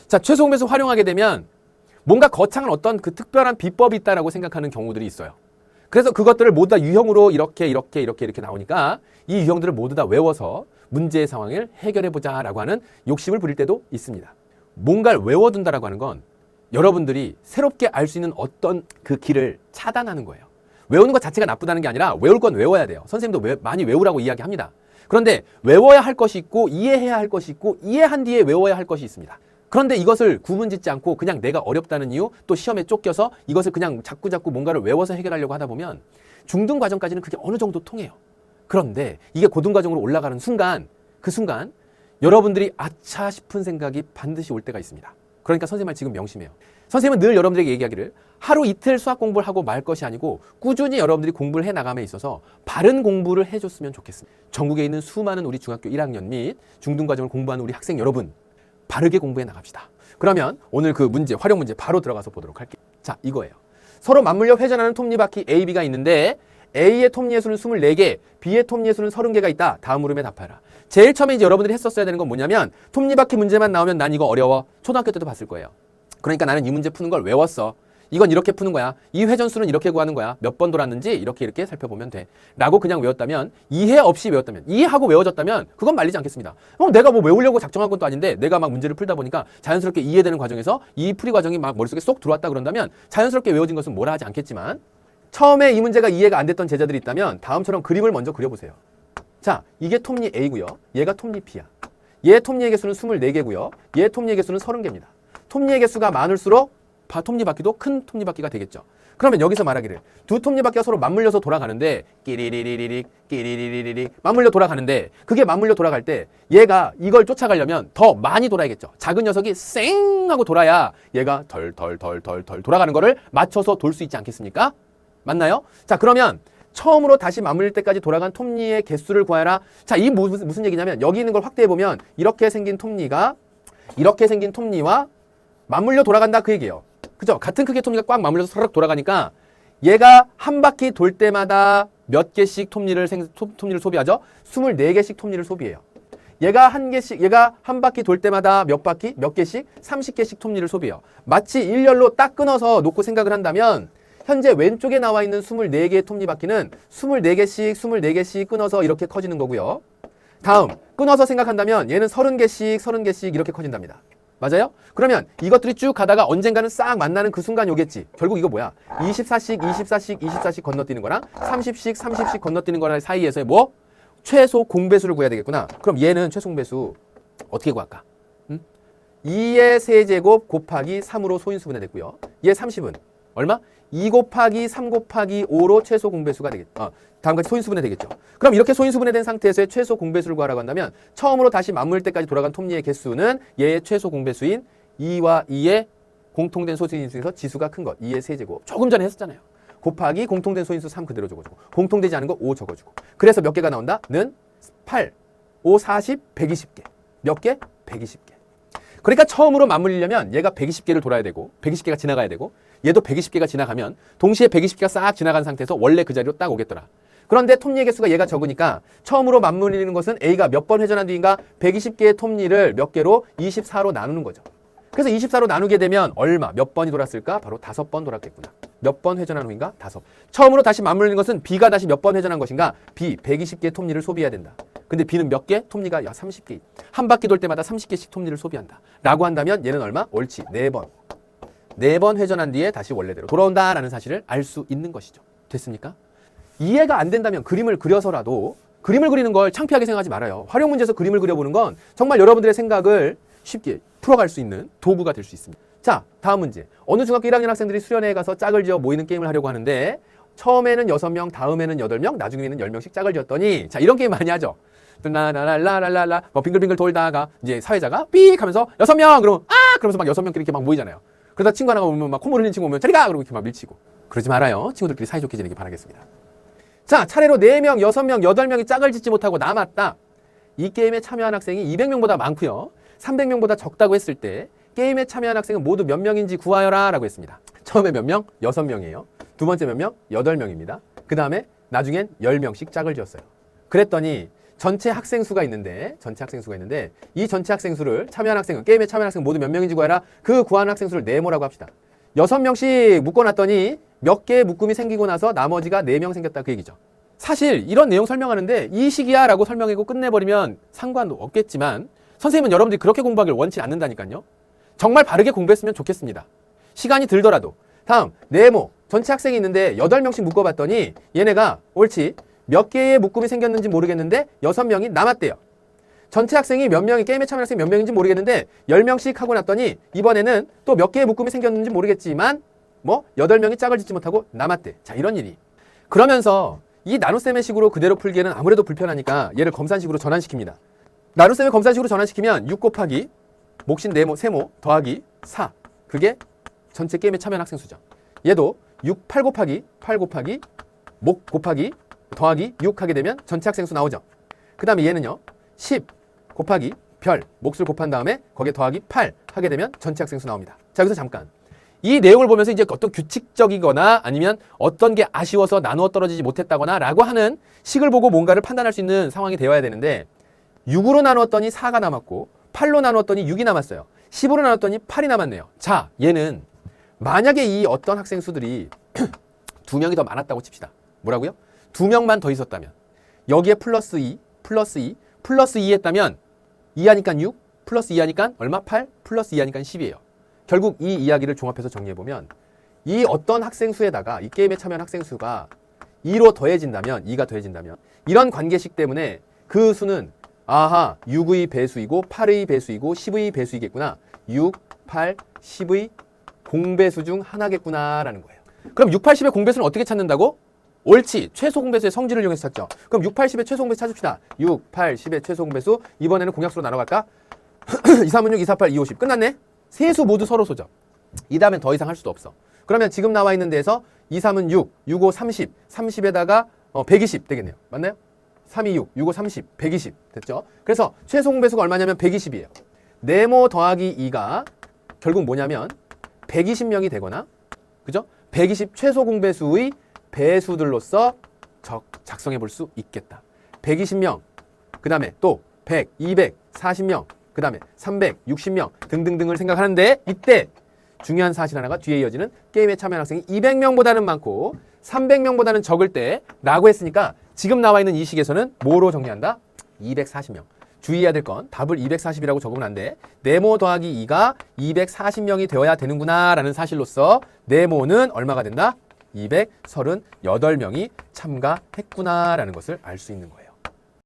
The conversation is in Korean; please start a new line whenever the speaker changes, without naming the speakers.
자, 최소 공배수 활용하게 되면 뭔가 거창한 어떤 그 특별한 비법이 있다라고 생각하는 경우들이 있어요. 그래서 그것들을 모두 다 유형으로 이렇게 나오니까 이 유형들을 모두 다 외워서 문제의 상황을 해결해보자라고 하는 욕심을 부릴 때도 있습니다. 뭔가를 외워둔다라고 하는 건 여러분들이 새롭게 알 수 있는 어떤 그 길을 차단하는 거예요. 외우는 것 자체가 나쁘다는 게 아니라 외울 건 외워야 돼요. 선생님도 많이 외우라고 이야기합니다. 그런데 외워야 할 것이 있고 이해해야 할 것이 있고 이해한 뒤에 외워야 할 것이 있습니다. 그런데 이것을 구분짓지 않고 그냥 내가 어렵다는 이유 또 시험에 쫓겨서 이것을 그냥 자꾸 뭔가를 외워서 해결하려고 하다 보면 중등 과정까지는 그게 어느 정도 통해요. 그런데 이게 고등 과정으로 올라가는 순간 그 순간 여러분들이 아차 싶은 생각이 반드시 올 때가 있습니다. 그러니까 선생님은 지금 명심해요. 선생님은 늘 여러분들에게 얘기하기를 하루 이틀 수학 공부를 하고 말 것이 아니고 꾸준히 여러분들이 공부를 해나감에 있어서 바른 공부를 해줬으면 좋겠습니다. 전국에 있는 수많은 우리 중학교 1학년 및 중등과정을 공부하는 우리 학생 여러분 바르게 공부해 나갑시다. 그러면 오늘 그 문제, 활용 문제 바로 들어가서 보도록 할게요. 자, 이거예요. 서로 맞물려 회전하는 톱니바퀴 A, B가 있는데 A의 톱니의 수는 24개, B의 톱니의 수는 30개가 있다. 다음 물음에 답하라. 제일 처음에 이제 여러분들이 했었어야 되는 건 뭐냐면 톱니바퀴 문제만 나오면 난 이거 어려워. 초등학교 때도 봤을 거예요. 그러니까 나는 이 문제 푸는 걸 외웠어. 이건 이렇게 푸는 거야. 이 회전수는 이렇게 구하는 거야. 몇 번 돌았는지 이렇게 살펴보면 돼. 라고 그냥 외웠다면, 이해 없이 외웠다면, 이해하고 외워졌다면 그건 말리지 않겠습니다. 내가 뭐 외우려고 작정한 것도 아닌데 내가 막 문제를 풀다 보니까 자연스럽게 이해되는 과정에서 이 풀이 과정이 막 머릿속에 쏙 들어왔다 그런다면 자연스럽게 외워진 것은 뭐라 하지 않겠지만 처음에 이 문제가 이해가 안 됐던 제자들이 있다면 다음처럼 그림을 먼저 그려보세요. 자, 이게 톱니 A고요. 얘가 톱니 B야. 얘 톱니의 개수는 24개고요. 얘 톱니의 개수는 30개입니다. 톱니의 개수가 많을수록 톱니바퀴도 큰 톱니바퀴가 되겠죠. 그러면 여기서 말하기를 두 톱니바퀴가 서로 맞물려서 돌아가는데 끼리리리릭 맞물려 돌아가는데 그게 맞물려 돌아갈 때 얘가 이걸 쫓아가려면 더 많이 돌아야겠죠. 작은 녀석이 쌩 하고 돌아야 얘가 덜 돌아가는 거를 맞춰서 돌 수 있지 않겠습니까? 맞나요? 자, 그러면 처음으로 다시 맞물릴 때까지 돌아간 톱니의 개수를 구하라. 자, 이 무슨 얘기냐면 여기 있는 걸 확대해보면 이렇게 생긴 톱니와 맞물려 돌아간다 그 얘기예요. 그죠? 같은 크기의 톱니가 꽉 맞물려서 서락 돌아가니까 얘가 한 바퀴 돌 때마다 몇 개씩 톱니를 소비하죠? 24개씩 톱니를 소비해요. 얘가 한 바퀴 돌 때마다 몇 개씩? 30개씩 톱니를 소비해요. 마치 일렬로 딱 끊어서 놓고 생각을 한다면 현재 왼쪽에 나와 있는 24개의 톱니바퀴는 24개씩 끊어서 이렇게 커지는 거고요. 다음, 끊어서 생각한다면 얘는 30개씩 이렇게 커진답니다. 맞아요? 그러면 이것들이 쭉 가다가 언젠가는 싹 만나는 그 순간이 오겠지. 결국 이거 뭐야? 24씩 건너뛰는 거랑 30씩 건너뛰는 거랑 사이에서의 뭐? 최소 공배수를 구해야 되겠구나. 그럼 얘는 최소 공배수 어떻게 구할까? 2의 세제곱 곱하기 3으로 소인수분해 됐고요. 얘 30은 얼마? 2 곱하기 3 곱하기 5로 최소 공배수가 되겠죠. 다음같이 소인수분해 되겠죠. 그럼 이렇게 소인수분해된 상태에서의 최소 공배수를 구하라고 한다면 처음으로 다시 맞물 때까지 돌아간 톱니의 개수는 얘의 최소 공배수인 2와 2의 공통된 소인수에서 지수가 큰 것, 2의 세제곱. 조금 전에 했었잖아요. 곱하기 공통된 소인수 3 그대로 적어주고 공통되지 않은 거 5 적어주고. 그래서 몇 개가 나온다? 는 8, 5, 40, 120개. 몇 개? 120개. 그러니까 처음으로 맞물리려면 얘가 120개를 돌아야 되고 120개가 지나가야 되고 얘도 120개가 지나가면 동시에 120개가 싹 지나간 상태에서 원래 그 자리로 딱 오겠더라. 그런데 톱니의 개수가 얘가 적으니까 처음으로 맞물리는 것은 A가 몇 번 회전한 뒤인가 120개의 톱니를 몇 개로 24로 나누는 거죠. 그래서 24로 나누게 되면 얼마? 몇 번이 돌았을까? 바로 5번 돌았겠구나. 몇 번 회전한 후인가? 5. 처음으로 다시 맞물리는 것은 B가 다시 몇 번 회전한 것인가? B 120개의 톱니를 소비해야 된다. 근데 B는 몇 개? 톱니가 30개. 한 바퀴 돌 때마다 30개씩 톱니를 소비한다. 라고 한다면 얘는 얼마? 옳지. 4번. 4번 회전한 뒤에 다시 원래대로 돌아온다라는 사실을 알 수 있는 것이죠. 됐습니까? 이해가 안 된다면 그림을 그려서라도 그림을 그리는 걸 창피하게 생각하지 말아요. 활용 문제에서 그림을 그려보는 건 정말 여러분들의 생각을 쉽게 풀어갈 수 있는 도구가 될 수 있습니다. 자, 다음 문제. 어느 중학교 1학년 학생들이 수련회에 가서 짝을 지어 모이는 게임을 하려고 하는데 처음에는 6명, 다음에는 8명, 나중에는 10명씩 짝을 지었더니 자, 이런 게임 많이 하죠. 라라라라라라 뭐 빙글빙글 돌다가 이제 사회자가 삑 하면서 6명 그러면 그러면서 막 6명끼리 이렇게 막 모이잖아요. 그러다 친구 하나가 오면 막 콧물 흘리는 친구 오면 저리가 그러고 이렇게 막 밀치고. 그러지 말아요. 친구들끼리 사이좋게 지내기 바라겠습니다. 자, 차례로 4명, 6명, 8명이 짝을 짓지 못하고 남았다. 이 게임에 참여한 학생이 200명보다 많고요. 300명보다 적다고 했을 때 게임에 참여한 학생은 모두 몇 명인지 구하여라 라고 했습니다. 처음에 몇 명? 6명이에요. 두 번째 몇 명? 8명입니다. 그 다음에 나중엔 10명씩 짝을 지었어요. 그랬더니 전체 학생 수가 있는데 이 전체 학생 수를 참여한 학생은 게임에 참여한 학생 모두 몇 명인지 구해라. 그 구하는 학생 수를 네모라고 합시다. 6명씩 묶어놨더니 몇 개의 묶음이 생기고 나서 나머지가 4명 생겼다 그 얘기죠. 사실 이런 내용 설명하는데 이 식이야 라고 설명하고 끝내버리면 상관도 없겠지만 선생님은 여러분들이 그렇게 공부하길 원치 않는다니까요. 정말 바르게 공부했으면 좋겠습니다. 시간이 들더라도. 다음 네모 전체 학생이 있는데 8명씩 묶어봤더니 얘네가 옳지 몇 개의 묶음이 생겼는지 모르겠는데 6명이 남았대요. 전체 학생이 몇 명이 게임에 참여한 학생이 몇 명인지 모르겠는데 10명씩 하고 났더니 이번에는 또 몇 개의 묶음이 생겼는지 모르겠지만 뭐 8명이 짝을 짓지 못하고 남았대. 자, 이런 일이. 그러면서 이 나눗셈의 식으로 그대로 풀기에는 아무래도 불편하니까 얘를 검산식으로 전환시킵니다. 나눗셈을 검산식으로 전환시키면 6 곱하기 몫인 네모, 세모 더하기 4. 그게 전체 게임에 참여한 학생 수죠. 얘도 8 곱하기 목 곱하기 더하기 6 하게 되면 전체 학생 수 나오죠. 그 다음에 얘는요. 10 곱하기 별, 몫을 곱한 다음에 거기에 더하기 8 하게 되면 전체 학생 수 나옵니다. 자, 여기서 잠깐. 이 내용을 보면서 이제 어떤 규칙적이거나 아니면 어떤 게 아쉬워서 나누어 떨어지지 못했다거나 라고 하는 식을 보고 뭔가를 판단할 수 있는 상황이 되어야 되는데 6으로 나누었더니 4가 남았고 8로 나누었더니 6이 남았어요. 10으로 나눴더니 8이 남았네요. 자, 얘는 만약에 이 어떤 학생 수들이 2명이 더 많았다고 칩시다. 뭐라고요? 2명만 더 있었다면 여기에 플러스 2 했다면 2 하니까 6 플러스 2 하니까 얼마? 8 플러스 2 하니까 10이에요. 결국 이 이야기를 종합해서 정리해보면 이 어떤 학생 수에다가 이 게임에 참여한 학생 수가 2로 더해진다면 2가 더해진다면 이런 관계식 때문에 그 수는 아하 6의 배수이고 8의 배수이고 10의 배수이겠구나. 6, 8, 10의 공배수 중 하나겠구나 라는 거예요. 그럼 6, 8, 10의 공배수는 어떻게 찾는다고? 옳지. 최소 공배수의 성질을 이용해서 찾죠. 그럼 6, 8, 10의 최소 공배수 찾읍시다. 6, 8, 10의 최소 공배수. 이번에는 공약수로 나눠갈까? 2, 3은 6, 2, 4, 8, 2, 5, 10. 끝났네? 세 수 모두 서로 소죠. 이 다음엔 더 이상 할 수도 없어. 그러면 지금 나와 있는 데에서 2, 3은 6, 6, 5, 30. 30에다가 120 되겠네요. 맞나요? 3, 2, 6, 6, 5, 30, 120 됐죠? 그래서 최소 공배수가 얼마냐면 120이에요. 네모 더하기 2가 결국 뭐냐면 120명이 되거나 그죠? 120 최소 공배수의 배수들로서 작성해 볼 수 있겠다. 120명, 그 다음에 또 100, 200, 40명, 그 다음에 360명 등등등을 생각하는데 이때 중요한 사실 하나가 뒤에 이어지는 게임에 참여한 학생이 200명보다는 많고 300명보다는 적을 때 라고 했으니까 지금 나와 있는 이 식에서는 뭐로 정리한다? 240명. 주의해야 될 건 답을 240이라고 적으면 안 돼. 네모 더하기 2가 240명이 되어야 되는구나 라는 사실로서 네모는 얼마가 된다? 238명이 참가했구나 라는 것을 알 수 있는 거예요.